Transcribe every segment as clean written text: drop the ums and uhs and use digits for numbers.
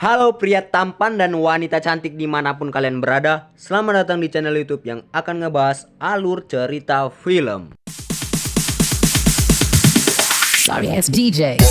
Halo pria tampan dan wanita cantik dimanapun kalian berada. Selamat datang di channel YouTube yang akan ngebahas alur cerita film. Sorry ass DJ.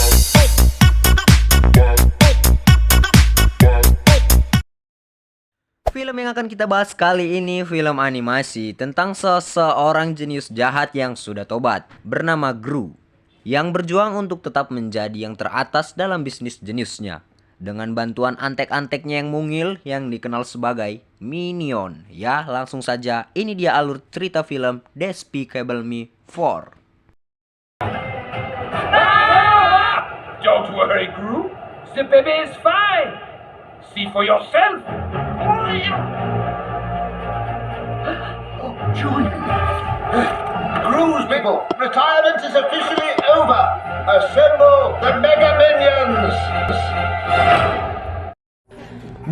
Film yang akan kita bahas kali ini film animasi tentang seseorang jenius jahat yang sudah tobat bernama Gru, yang berjuang untuk tetap menjadi yang teratas dalam bisnis jeniusnya dengan bantuan antek-anteknya yang mungil yang dikenal sebagai Minion. Ya, langsung saja ini dia alur cerita film Despicable Me 4. Don't worry, Gru. The baby is fine. See for yourself. Gru's people, retirement is officially over. Assemble the Mega Minions.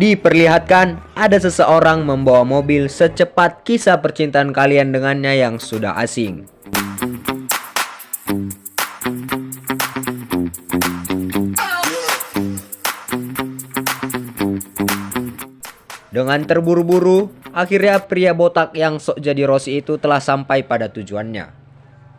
Diperlihatkan ada seseorang membawa mobil secepat kisah percintaan kalian dengannya yang sudah asing. Dengan terburu-buru, akhirnya pria botak yang sok jadi Rosie itu telah sampai pada tujuannya.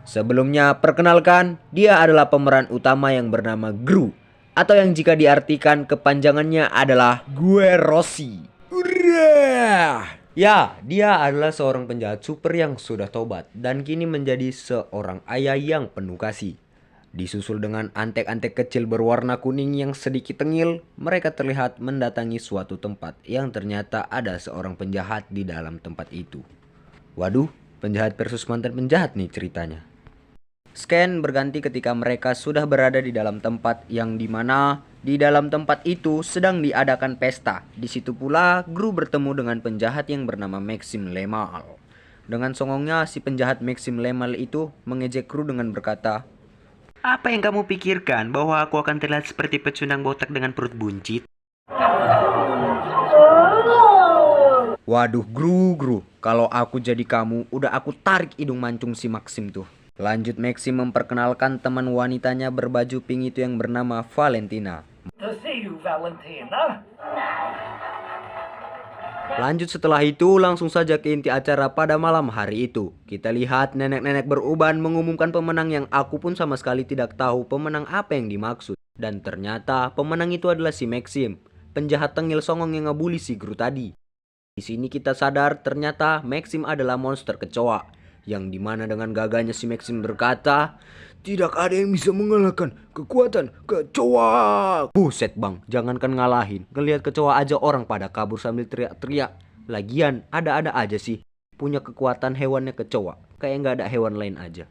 Sebelumnya, perkenalkan, dia adalah pemeran utama yang bernama Gru, atau yang jika diartikan kepanjangannya adalah Gue Rosie. Urrah! Ya, dia adalah seorang penjahat super yang sudah tobat dan kini menjadi seorang ayah yang penuh kasih. Disusul dengan antek-antek kecil berwarna kuning yang sedikit tengil, mereka terlihat mendatangi suatu tempat yang ternyata ada seorang penjahat di dalam tempat itu. Waduh, penjahat versus mantan penjahat nih ceritanya. Scan berganti ketika mereka sudah berada di dalam tempat yang dimana di dalam tempat itu sedang diadakan pesta. Di situ pula Gru bertemu dengan penjahat yang bernama Maxim Lemal. Dengan songongnya si penjahat Maxim Lemal itu mengejek Gru dengan berkata, "Apa yang kamu pikirkan bahwa aku akan terlihat seperti pecundang botak dengan perut buncit?" Waduh, Gru, kalau aku jadi kamu, udah aku tarik hidung mancung si Maxim tuh. Lanjut Maxim memperkenalkan teman wanitanya berbaju pink itu yang bernama Valentina. To see you, Valentina. Lanjut setelah itu langsung saja ke inti acara pada malam hari itu. Kita lihat nenek-nenek beruban mengumumkan pemenang yang aku pun sama sekali tidak tahu pemenang apa yang dimaksud. Dan ternyata pemenang itu adalah si Maxim, penjahat tengil songong yang ngebully si Gru tadi. Di sini kita sadar ternyata Maxim adalah monster kecoa, yang dimana dengan gagahnya si Maxim berkata, "Tidak ada yang bisa mengalahkan kekuatan kecoa." Buset bang, jangankan ngalahin, ngelihat kecoa aja orang pada kabur sambil teriak-teriak. Lagian ada-ada aja sih punya kekuatan hewannya kecoa, kayak nggak ada hewan lain aja.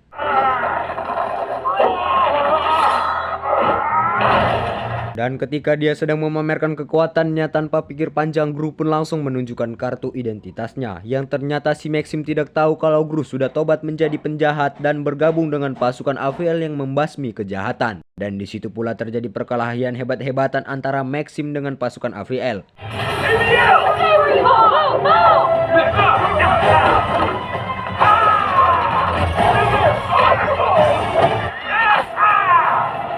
Dan ketika dia sedang memamerkan kekuatannya tanpa pikir panjang, Gru pun langsung menunjukkan kartu identitasnya. Yang ternyata si Maxim tidak tahu kalau Gru sudah tobat menjadi penjahat dan bergabung dengan pasukan AVL yang membasmi kejahatan. Dan di situ pula terjadi perkelahian hebat-hebatan antara Maxim dengan pasukan AVL.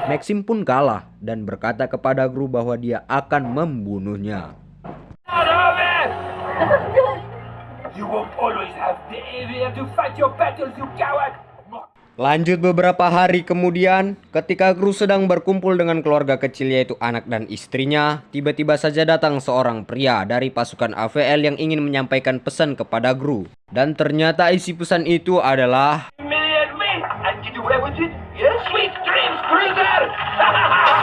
Maxim pun kalah dan berkata kepada Gru bahwa dia akan membunuhnya. You won't always have the area to fight your battles, you coward. Lanjut beberapa hari kemudian, ketika Gru sedang berkumpul dengan keluarga kecil yaitu anak dan istrinya, tiba-tiba saja datang seorang pria dari pasukan AVL yang ingin menyampaikan pesan kepada Gru. Dan ternyata isi pesan itu adalah,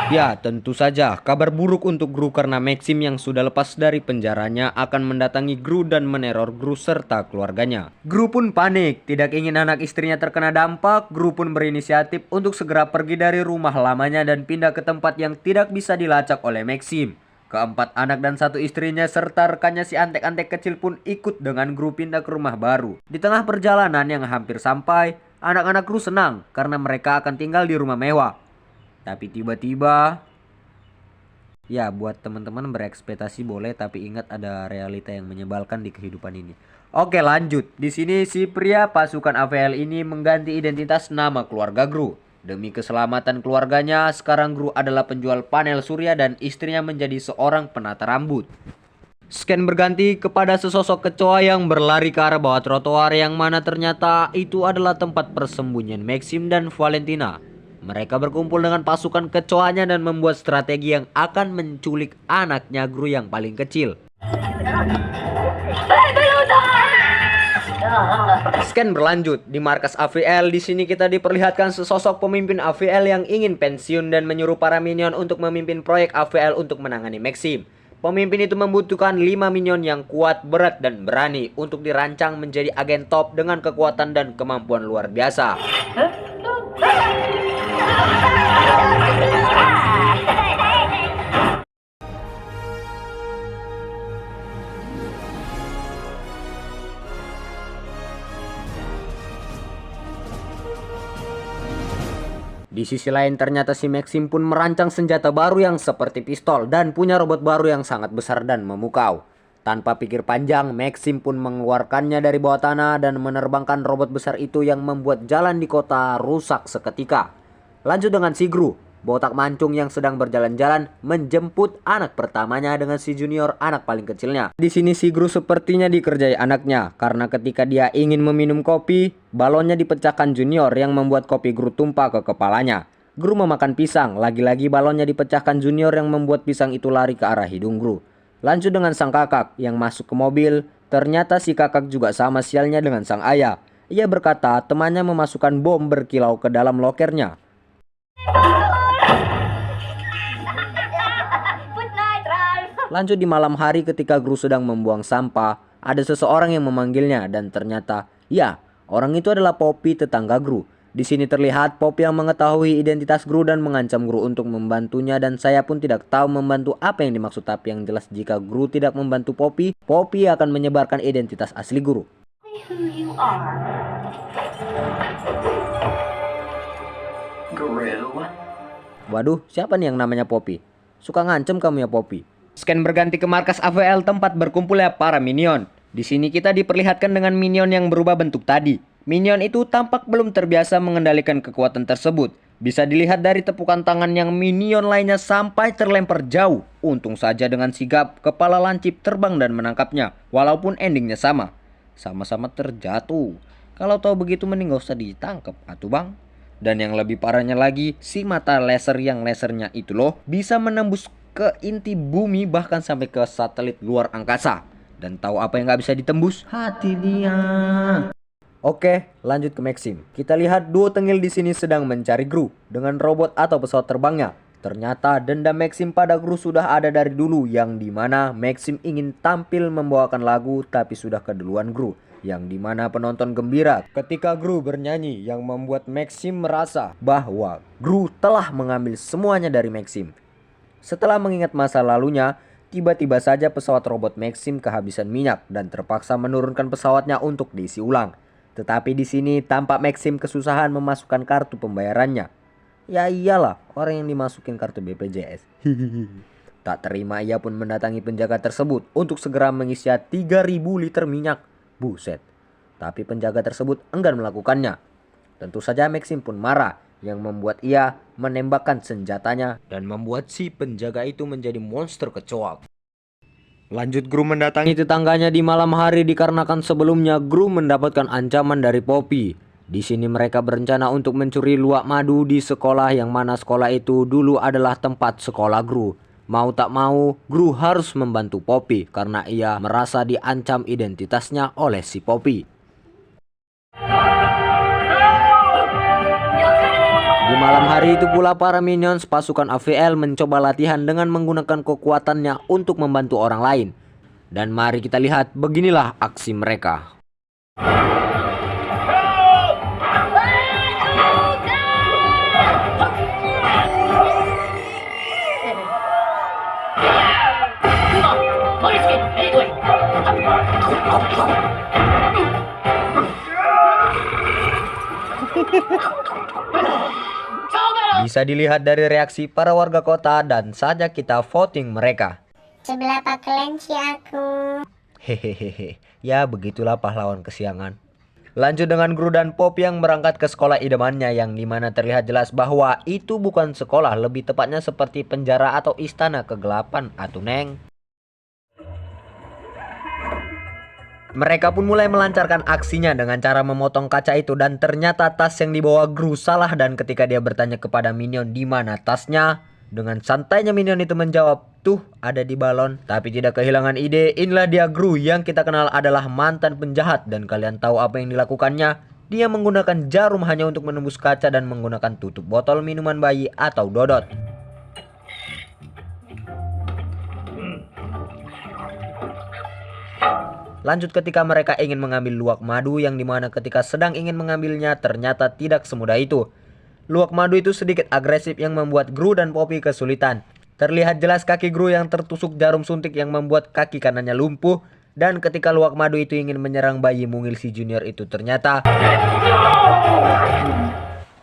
ya, tentu saja kabar buruk untuk Gru karena Maxim yang sudah lepas dari penjaranya akan mendatangi Gru dan meneror Gru serta keluarganya. Gru pun panik, tidak ingin anak istrinya terkena dampak. Gru pun berinisiatif untuk segera pergi dari rumah lamanya dan pindah ke tempat yang tidak bisa dilacak oleh Maxim. Keempat anak dan satu istrinya serta rekannya si antek-antek kecil pun ikut dengan Gru pindah ke rumah baru. Di tengah perjalanan yang hampir sampai, anak-anak Gru senang karena mereka akan tinggal di rumah mewah. Tapi tiba-tiba, ya buat teman-teman berekspektasi boleh, tapi ingat ada realita yang menyebalkan di kehidupan ini. Oke, lanjut. Di sini si pria pasukan AVL ini mengganti identitas nama keluarga Gru. Demi keselamatan keluarganya, sekarang Gru adalah penjual panel surya dan istrinya menjadi seorang penata rambut. Scan berganti kepada sesosok kecoa yang berlari ke arah bawah trotoar yang mana ternyata itu adalah tempat persembunyian Maxim dan Valentina. Mereka berkumpul dengan pasukan kecoanya dan membuat strategi yang akan menculik anaknya Gru yang paling kecil. Scan berlanjut di markas AVL. Di sini kita diperlihatkan sesosok pemimpin AVL yang ingin pensiun dan menyuruh para minion untuk memimpin proyek AVL untuk menangani Maxim. Pemimpin itu membutuhkan 5 minion yang kuat, berat, dan berani untuk dirancang menjadi agen top dengan kekuatan dan kemampuan luar biasa. Di sisi lain ternyata si Maxim pun merancang senjata baru yang seperti pistol dan punya robot baru yang sangat besar dan memukau. Tanpa pikir panjang, Maxim pun mengeluarkannya dari bawah tanah dan menerbangkan robot besar itu yang membuat jalan di kota rusak seketika. Lanjut dengan si Gru, botak mancung yang sedang berjalan-jalan menjemput anak pertamanya dengan si Junior, anak paling kecilnya. Di sini si Gru sepertinya dikerjai anaknya karena ketika dia ingin meminum kopi, balonnya dipecahkan Junior yang membuat kopi Gru tumpah ke kepalanya. Gru memakan pisang, lagi-lagi balonnya dipecahkan Junior yang membuat pisang itu lari ke arah hidung Gru. Lanjut dengan sang kakak yang masuk ke mobil, ternyata si kakak juga sama sialnya dengan sang ayah. Ia berkata temannya memasukkan bom berkilau ke dalam lokernya. Lanjut di malam hari ketika Gru sedang membuang sampah, ada seseorang yang memanggilnya dan ternyata, ya, orang itu adalah Poppy, tetangga Gru. Di sini terlihat Poppy yang mengetahui identitas Gru dan mengancam Gru untuk membantunya dan saya pun tidak tahu membantu apa yang dimaksud, tapi yang jelas jika Gru tidak membantu Poppy, Poppy akan menyebarkan identitas asli Gru. Waduh, siapa nih yang namanya Poppy? Suka ngancem kamu ya Poppy. Scan berganti ke markas AVL tempat berkumpulnya para minion. Di sini kita diperlihatkan dengan minion yang berubah bentuk tadi. Minion itu tampak belum terbiasa mengendalikan kekuatan tersebut. Bisa dilihat dari tepukan tangan yang minion lainnya sampai terlempar jauh. Untung saja dengan sigap, kepala lancip terbang dan menangkapnya. Walaupun endingnya sama. Sama-sama terjatuh. Kalau tahu begitu mending gak usah ditangkap, atuh bang. Dan yang lebih parahnya lagi, si mata laser yang lasernya itu loh bisa menembus ke inti bumi bahkan sampai ke satelit luar angkasa. Dan tahu apa yang gak bisa ditembus? Hati dia. Oke, lanjut ke Maxim. Kita lihat duo tengil di sini sedang mencari Gru dengan robot atau pesawat terbangnya. Ternyata dendam Maxim pada Gru sudah ada dari dulu, yang dimana Maxim ingin tampil membawakan lagu tapi sudah keduluan Gru, yang dimana penonton gembira ketika Gru bernyanyi, yang membuat Maxim merasa bahwa Gru telah mengambil semuanya dari Maxim. Setelah mengingat masa lalunya, tiba-tiba saja pesawat robot Maxim kehabisan minyak dan terpaksa menurunkan pesawatnya untuk diisi ulang. Tetapi di sini tampak Maxim kesusahan memasukkan kartu pembayarannya. Ya iyalah, orang yang dimasukin kartu BPJS. Tak terima, ia pun mendatangi penjaga tersebut untuk segera mengisi 3.000 liter minyak. Buset. Tapi penjaga tersebut enggan melakukannya. Tentu saja Maxim pun marah, yang membuat ia menembakkan senjatanya dan membuat si penjaga itu menjadi monster kecoa. Lanjut Gru mendatangi tetangganya di malam hari dikarenakan sebelumnya Gru mendapatkan ancaman dari Poppy. Di sini mereka berencana untuk mencuri luak madu di sekolah, yang mana sekolah itu dulu adalah tempat sekolah Gru. Mau tak mau, Gru harus membantu Poppy karena ia merasa diancam identitasnya oleh si Poppy. Di malam hari itu pula para minions pasukan AVL mencoba latihan dengan menggunakan kekuatannya untuk membantu orang lain. Dan mari kita lihat beginilah aksi mereka. Bisa dilihat dari reaksi para warga kota dan saja kita voting mereka. Sebelah paglen sih aku. Hehehe, ya begitulah pahlawan kesiangan. Lanjut dengan Gru dan Poppy yang berangkat ke sekolah idamannya, yang dimana terlihat jelas bahwa itu bukan sekolah, lebih tepatnya seperti penjara atau istana kegelapan atuh neng. Mereka pun mulai melancarkan aksinya dengan cara memotong kaca itu, dan ternyata tas yang dibawa Gru salah, dan ketika dia bertanya kepada Minion di mana tasnya, dengan santainya Minion itu menjawab, tuh ada di balon. Tapi tidak kehilangan ide, inilah dia Gru yang kita kenal adalah mantan penjahat, dan kalian tahu apa yang dilakukannya? Dia menggunakan jarum hanya untuk menembus kaca dan menggunakan tutup botol minuman bayi atau dodot. Lanjut ketika mereka ingin mengambil luwak madu, yang dimana ketika sedang ingin mengambilnya ternyata tidak semudah itu. Luwak madu itu sedikit agresif yang membuat Gru dan Poppy kesulitan. Terlihat jelas kaki Gru yang tertusuk jarum suntik yang membuat kaki kanannya lumpuh. Dan ketika luwak madu itu ingin menyerang bayi mungil si Junior itu ternyata...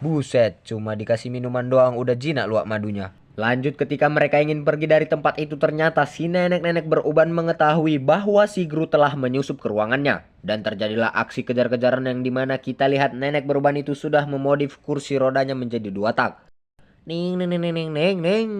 Buset, cuma dikasih minuman doang udah jinak luwak madunya. Lanjut ketika mereka ingin pergi dari tempat itu ternyata si nenek-nenek beruban mengetahui bahwa si Gru telah menyusup ke ruangannya. Dan terjadilah aksi kejar-kejaran yang dimana kita lihat nenek beruban itu sudah memodif kursi rodanya menjadi 2 tak. Ning ning ning ning ning ning.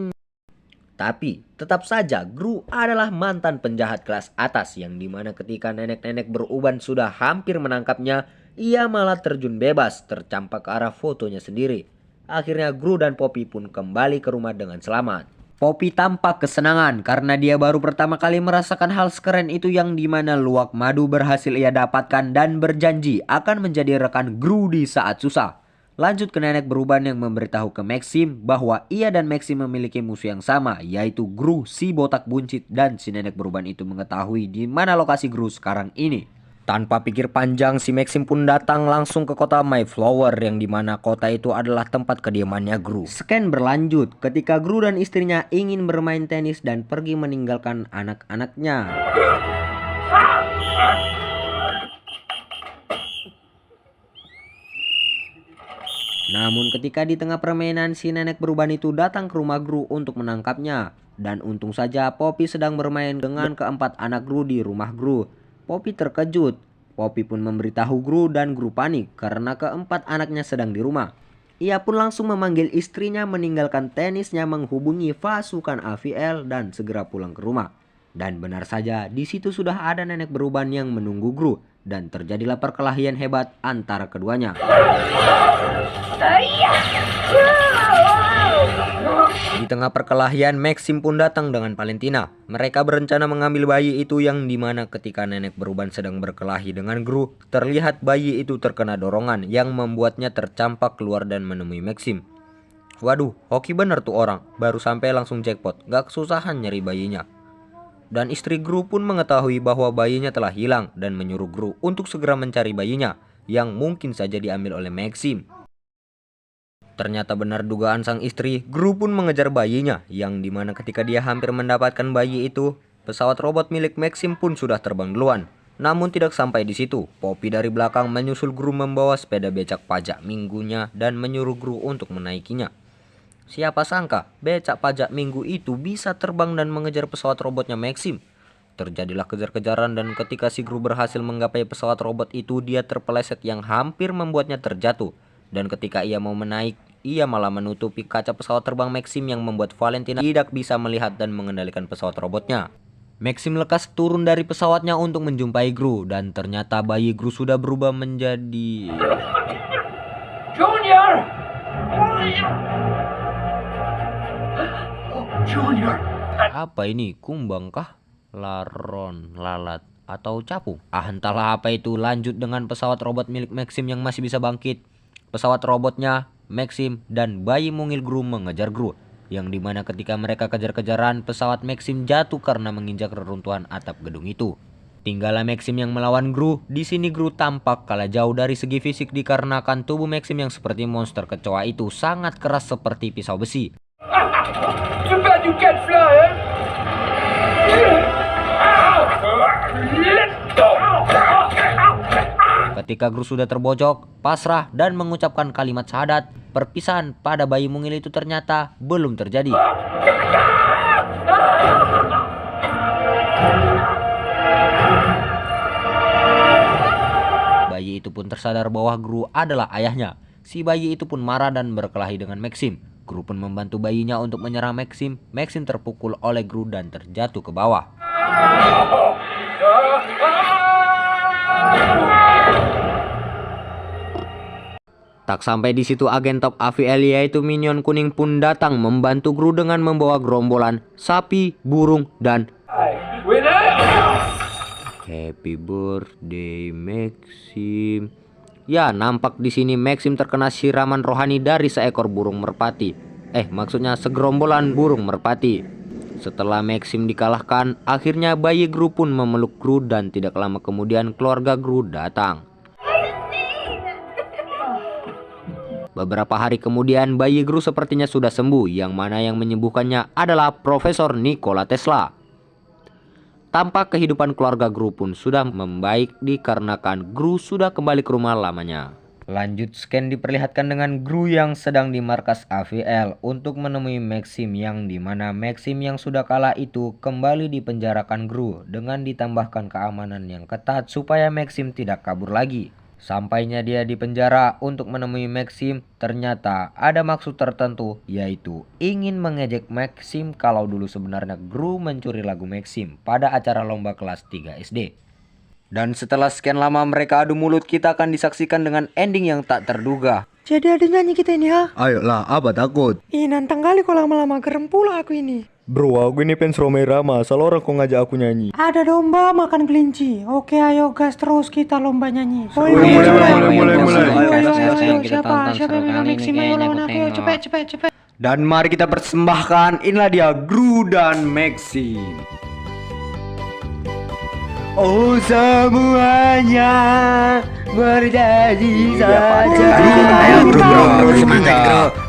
Tapi tetap saja Gru adalah mantan penjahat kelas atas, yang dimana ketika nenek-nenek beruban sudah hampir menangkapnya, ia malah terjun bebas tercampak ke arah fotonya sendiri. Akhirnya Gru dan Poppy pun kembali ke rumah dengan selamat. Poppy tampak kesenangan karena dia baru pertama kali merasakan hal sekeren itu, yang dimana luwak madu berhasil ia dapatkan dan berjanji akan menjadi rekan Gru di saat susah. Lanjut ke nenek beruban yang memberitahu ke Maxim bahwa ia dan Maxim memiliki musuh yang sama, yaitu Gru si botak buncit, dan si nenek beruban itu mengetahui di mana lokasi Gru sekarang ini. Tanpa pikir panjang, si Maxim pun datang langsung ke kota Mayflower, yang dimana kota itu adalah tempat kediamannya Gru. Scan berlanjut ketika Gru dan istrinya ingin bermain tenis dan pergi meninggalkan anak-anaknya. Namun ketika di tengah permainan, si nenek beruban itu datang ke rumah Gru untuk menangkapnya. Dan untung saja Poppy sedang bermain dengan keempat anak Gru di rumah Gru. Poppy terkejut. Poppy pun memberitahu Gru dan Gru panik karena keempat anaknya sedang di rumah. Ia pun langsung memanggil istrinya, meninggalkan tenisnya, menghubungi pasukan AVL dan segera pulang ke rumah. Dan benar saja, di situ sudah ada nenek beruban yang menunggu Gru, dan terjadilah perkelahian hebat antara keduanya. Di tengah perkelahian, Maxim pun datang dengan Valentina. Mereka berencana mengambil bayi itu, yang dimana ketika nenek beruban sedang berkelahi dengan Gru, terlihat bayi itu terkena dorongan yang membuatnya tercampak keluar dan menemui Maxim. Waduh, hoki bener tuh orang, baru sampai langsung jackpot, gak kesusahan nyari bayinya. Dan istri Gru pun mengetahui bahwa bayinya telah hilang dan menyuruh Gru untuk segera mencari bayinya, yang mungkin saja diambil oleh Maxim. Ternyata benar dugaan sang istri, Gru pun mengejar bayinya, yang dimana ketika dia hampir mendapatkan bayi itu, pesawat robot milik Maxim pun sudah terbang duluan. Namun tidak sampai di situ, Poppy dari belakang menyusul Gru membawa sepeda becak pajak minggunya dan menyuruh Gru untuk menaikinya. Siapa sangka becak pajak minggu itu bisa terbang dan mengejar pesawat robotnya Maxim. Terjadilah kejar-kejaran, dan ketika si Gru berhasil menggapai pesawat robot itu, dia terpeleset yang hampir membuatnya terjatuh. Dan ketika ia mau menaik, ia malah menutupi kaca pesawat terbang Maxim, yang membuat Valentina tidak bisa melihat dan mengendalikan pesawat robotnya. Maxim lekas turun dari pesawatnya untuk menjumpai Gru, dan ternyata bayi Gru sudah berubah menjadi... Junior! Junior! Apa ini? Kumbang kah? Laron, lalat, atau capung? Entahlah apa itu. Lanjut dengan pesawat robot milik Maxim yang masih bisa bangkit. Pesawat robotnya, Maxim, dan bayi mungil Gru mengejar Gru, yang dimana ketika mereka kejar-kejaran, pesawat Maxim jatuh karena menginjak reruntuhan atap gedung itu. Tinggallah Maxim yang melawan Gru. Di sini Gru tampak kalah jauh dari segi fisik dikarenakan tubuh Maxim yang seperti monster kecoa itu sangat keras seperti pisau besi. Too bad you can't fly, eh? Let's go! Ketika Gru sudah terbojok, pasrah, dan mengucapkan kalimat syahadat, perpisahan pada bayi mungil itu ternyata belum terjadi. Bayi itu pun pun tersadar bahwa Gru adalah ayahnya. Si bayi itu pun marah dan berkelahi dengan Maxim. Gru pun membantu bayinya untuk menyerang Maxim. Maxim terpukul oleh Gru dan terjatuh ke bawah. Tak sampai di situ, agen top AVL yaitu Minion Kuning pun datang membantu Gru dengan membawa gerombolan sapi, burung, dan happy birthday Maxim. Ya, nampak di sini Maxim terkena siraman rohani dari seekor burung merpati. Maksudnya segerombolan burung merpati. Setelah Maxim dikalahkan, akhirnya bayi Gru pun memeluk Gru dan tidak lama kemudian keluarga Gru datang. Beberapa hari kemudian bayi Gru sepertinya sudah sembuh, yang mana yang menyembuhkannya adalah Profesor Nikola Tesla. Tampak kehidupan keluarga Gru pun sudah membaik dikarenakan Gru sudah kembali ke rumah lamanya. Lanjut scan diperlihatkan dengan Gru yang sedang di markas AVL untuk menemui Maxim, yang dimana Maxim yang sudah kalah itu kembali dipenjarakan Gru dengan ditambahkan keamanan yang ketat supaya Maxim tidak kabur lagi. Sampainya dia di penjara untuk menemui Maxim, ternyata ada maksud tertentu, yaitu ingin mengejek Maxim kalau dulu sebenarnya Gru mencuri lagu Maxim pada acara lomba kelas 3 SD. Dan setelah sekian lama mereka adu mulut, kita akan disaksikan dengan ending yang tak terduga. Jadi ada nyanyi kita ini ha? Ayolah, apa takut? Ih, nantang kali kok lama-lama gerem pula aku ini. Bro, aku ini fans Romai Rama, salah orang kok ngajak aku nyanyi. Ada domba makan kelinci. Oke, ayo gas terus kita lomba nyanyi. Mulai. Ayo, siapa yang bilang Maxim, ayo lawan aku, ayo cepet. Dan mari kita persembahkan, inilah dia Gru dan Maxim. Oh semuanya berjanji saja. Ayo bro, semangat bro.